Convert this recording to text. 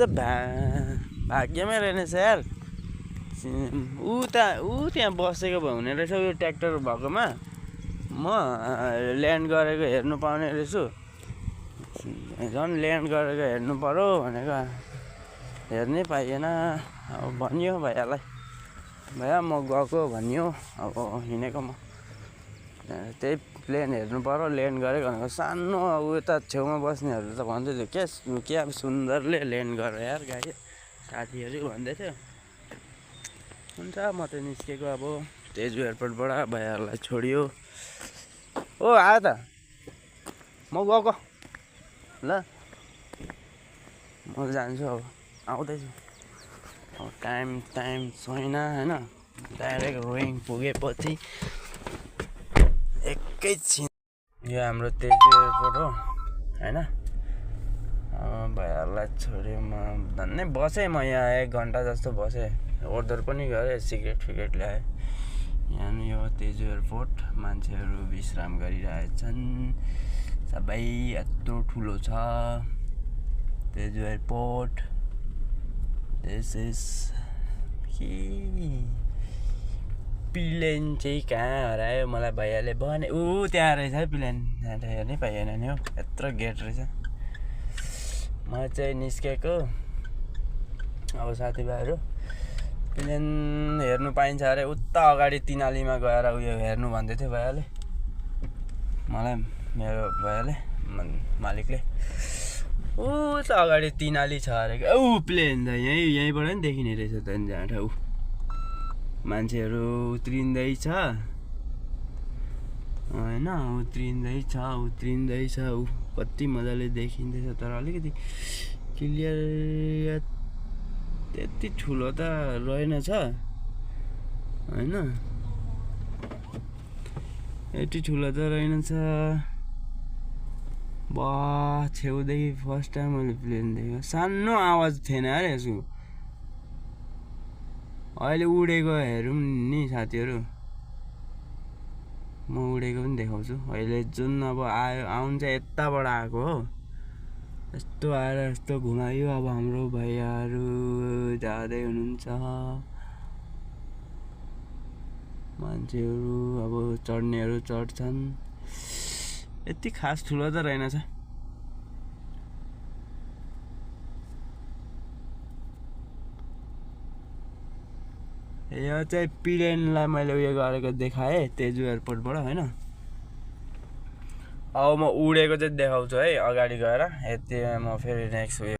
त भाग्यमै रहेनछ यार। ऊ त्यहाँ बसेको भए हुने रहेछ, यो ट्र्याक्टर भएकोमा म ल्यान्ड गरेको हेर्नु पाउने रहेछु। झन् ल्यान्ड गरेको हेर्नु पर्यो भनेको हेर्नै पाइएन। अब भनियो भैयालाई, भैया म गएको भनियो। अब हिँडेको म त्यही प्लेन हेर्नु पर्यो, ल्यान्ड गरेको भनेको। सानो अब यता छेउमा बस्नेहरू त भन्दै थियो क्या सुन्दरले ल्यान्ड गरेर यार गाडी, साथीहरू भन्दै थियो। हुन्छ म त निस्केको अब तेजु एयरपोर्टबाट, भैयाहरूलाई छोडियो। ओ आयो त, म गएको ल, म जान्छु अब, आउँदैछु। अब टाइम छैन होइन, डाइरेक्ट रोइङ पुगेपछि एकैछिन। यो हाम्रो तेजु एयरपोर्ट हो होइन। भैयाहरूलाई छोड्यो, म धन्नै बसेँ। म यहाँ 1 घन्टा जस्तो बसेँ, ओर्दर पनि गरेँ, सिगरेट ल्याएँ। यहाँ यो तेजु एयरपोर्ट, मान्छेहरू विश्राम गरिरहेछन्। सबै यत्रो ठुलो छ तेजु एयरपोर्ट। दिस इज प्लेन चाहिँ कहाँ हरायो मलाई भैयाले भने। त्यहाँ रहेछ है प्लेन, त्यहाँ त हेर्नै पाइएन नि हौ, यत्रो गेट रहेछ। म चाहिँ निस्केको। अब साथीभाइहरू प्लेन हेर्नु पाइन्छ अरे, उता अगाडि तिनालीमा गएर उयो हेर्नु भन्दै थियो भैयाले मलाई, मेरो भैयाले मालिकले। त अगाडि तिनाली छ अरे। प्लेन त यहीँबाट नि देखिने रहेछ त जहाँ ठाउँ। मान्छेहरू उत्रिँदैछ होइन, उत्रिँदैछ। कति मजाले देखिँदैछ, तर अलिकति क्लियर त्यति ठुलो त रहेनछ होइन, यति ठुलो त रहेनछ। छेउदेखि फर्स्ट टाइम मैले प्लेन देखेँ। सानो आवाज थिएन अरे यसको, अहिले उडेको हेरौँ नि साथीहरू। म उडेको पनि देखाउँछु अहिले। जुन अब आउनु चाहिँ यताबाट आएको हो, यस्तो आएर यस्तो घुमायो। अब हाम्रो भैयाहरू जाँदै हुनुहुन्छ, मान्छेहरू अब चढ्नेहरू चढ्छन्। यति खास ठुलो त रहेनछ। यो चाहिँ प्लेनलाई मैले उयो गरेको देखाएँ तेजु एयरपोर्टबाट होइन। अब म उडेको चाहिँ देखाउँछु है अगाडि गएर। यति म फेरि नेक्स्ट उयो